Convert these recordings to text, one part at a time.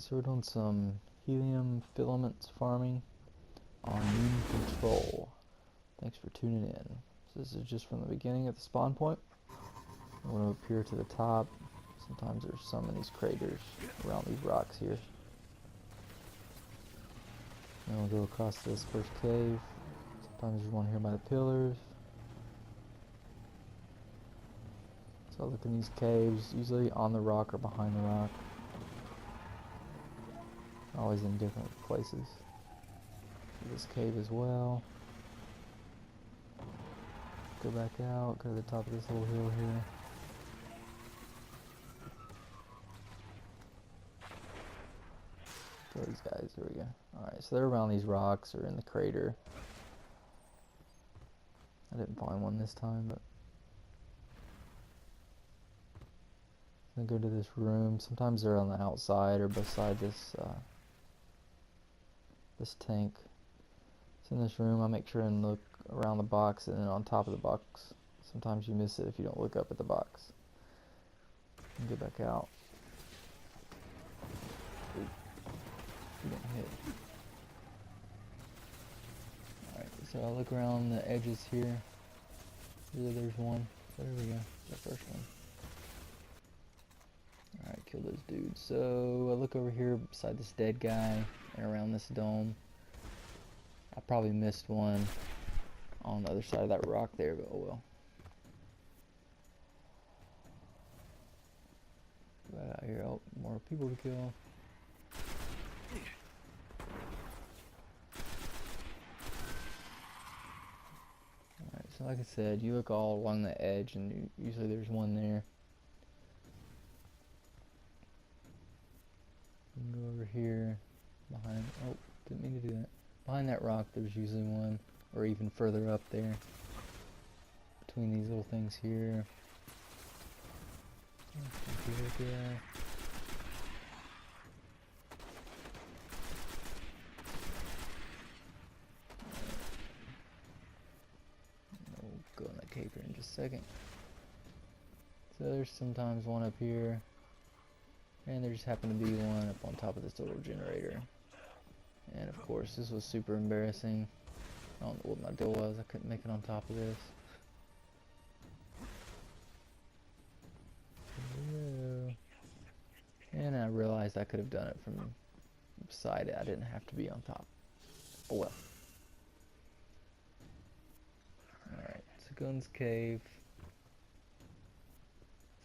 Alright, so we're doing some helium filaments farming on Moon Control. Thanks for tuning in. So this is just from the beginning at the spawn point. I'm going to appear to the top. Sometimes there's some in these craters around these rocks here. Then we'll go across this first cave. Sometimes there's one here by the pillars. So I look in these caves, usually on the rock or behind the rock. Always in different places. This cave as well. Go back out, go to the top of this little hill here. Kill these guys, there we go. Alright, so they're around these rocks or in the crater. I didn't find one this time, but I'm gonna go to this room. Sometimes they're on the outside or beside this this tank. It's in this room. I make sure and look around the box and then on top of the box. Sometimes you miss it if you don't look up at the box. And get back out. Ooh. You don't hit. Alright, so I look around the edges here. There's one. There we go. The first one. Alright, kill those dudes. So I look over here beside this dead guy and around this dome. I probably missed one on the other side of that rock there, but oh well. Right out here, oh, more people to kill. Alright, so like I said, you look all along the edge and usually there's one there. You can go over here behind, oh, didn't mean to do that. Behind that rock there's usually one, or even further up there. Between these little things here. We'll go in that cave here in just a second. So there's sometimes one up here. And there just happened to be one up on top of this little generator. And of course, this was super embarrassing. I don't know what my deal was. I couldn't make it on top of this. And I realized I could have done it from beside it. I didn't have to be on top. Oh well. Alright, so go in this cave.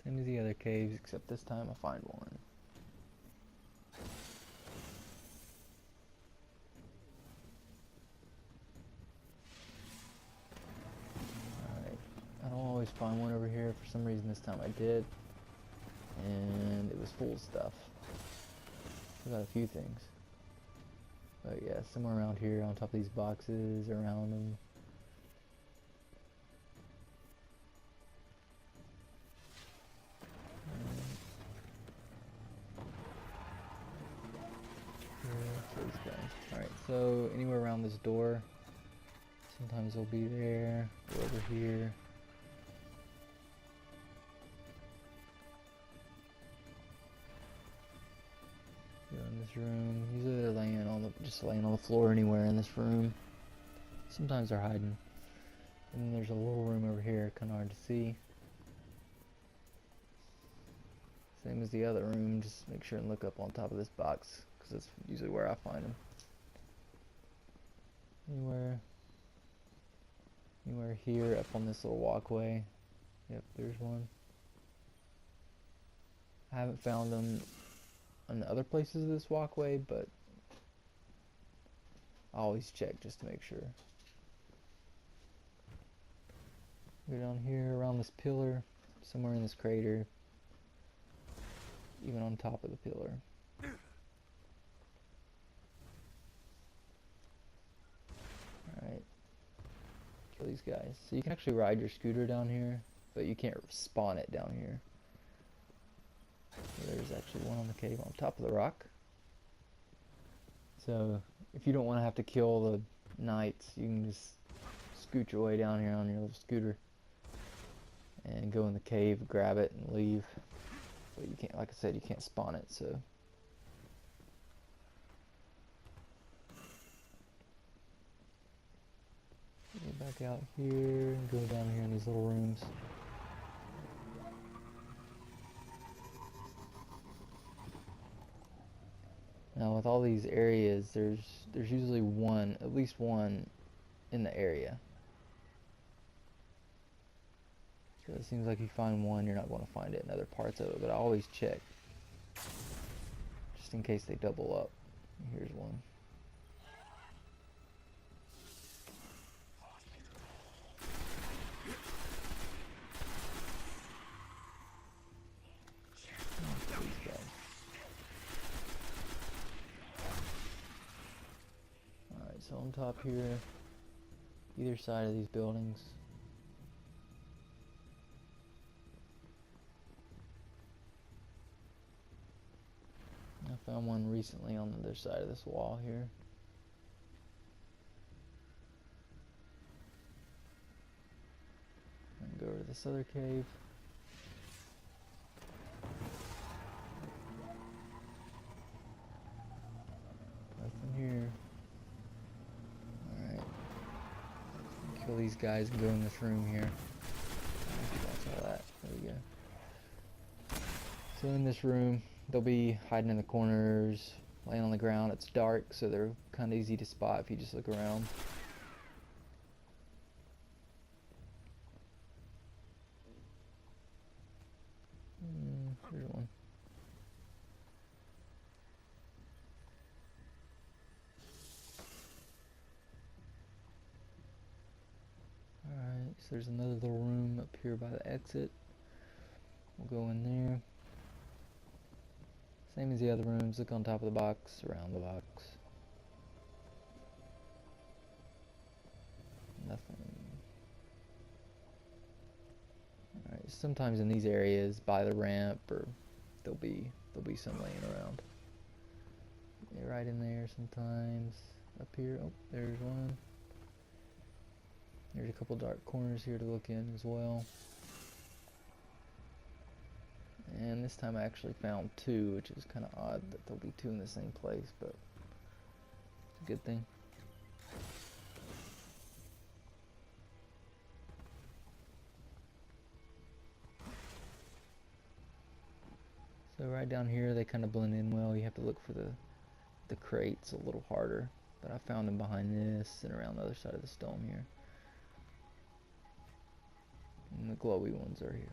Same as the other caves, except this time I find one. I don't always find one over here. For some reason this time I did. And it was full of stuff. I got a few things. But yeah, somewhere around here on top of these boxes, around them. Alright, so anywhere around this door. Sometimes they'll be there, or over here. Go in this room. Usually they're laying on just laying on the floor anywhere in this room. Sometimes they're hiding. And then there's a little room over here, kind of hard to see. Same as the other room. Just make sure and look up on top of this box, because that's usually where I find them. Anywhere here up on this little walkway. Yep, there's one. I haven't found them on the other places of this walkway, but I always check just to make sure. Go down here around this pillar, somewhere in this crater, even on top of the pillar. Alright. Kill these guys. So you can actually ride your scooter down here, but you can't spawn it down here. So there's actually one on the cave on top of the rock. So if you don't want to have to kill the knights, you can just scoot your way down here on your little scooter and go in the cave, grab it, and leave. But you can't, like I said, you can't spawn it, so back out here and go down here in these little rooms. Now with all these areas, there's usually one, at least one, in the area. So it seems like you find one, you're not going to find it in other parts of it, but I always check, just in case they double up. Here's one. Alright, so on top here, either side of these buildings, I found one recently on the other side of this wall here. And go over to this other cave. Nothing here. Alright. Kill these guys and go in this room here. That's all that. There we go. So in this room, they'll be hiding in the corners, laying on the ground. It's dark, so they're kind of easy to spot if you just look around. Here's one. Alright, so there's another little room up here by the exit. We'll go in there. Same as the other rooms, look on top of the box, around the box. Nothing. Alright, sometimes in these areas by the ramp or there'll be some laying around. Yeah, right in there sometimes. Up here, oh, there's one. There's a couple dark corners here to look in as well. And this time I actually found two, which is kind of odd that there'll be two in the same place, but it's a good thing. So right down here they kind of blend in well. You have to look for the crates a little harder, but I found them behind this and around the other side of the stone here. And the glowy ones are here,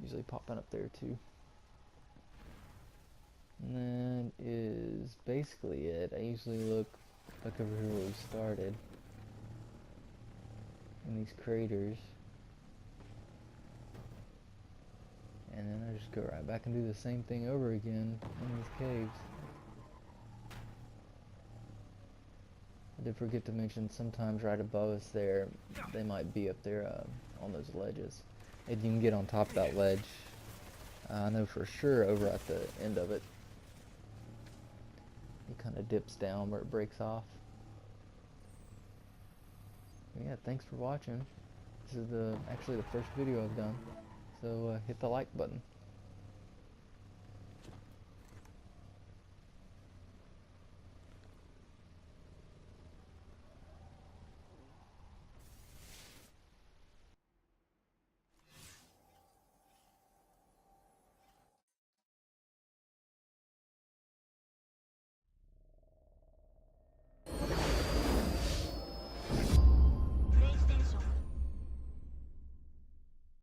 usually popping up there too. And that is basically it. I usually look back over here where we started, in these craters, and then I just go right back and do the same thing over again in these caves. I did forget to mention sometimes right above us there, they might be up there on those ledges. And you can get on top of that ledge. I know for sure over at the end of it, it kind of dips down where it breaks off. Yeah, thanks for watching. This is actually the first video I've done, so hit the like button.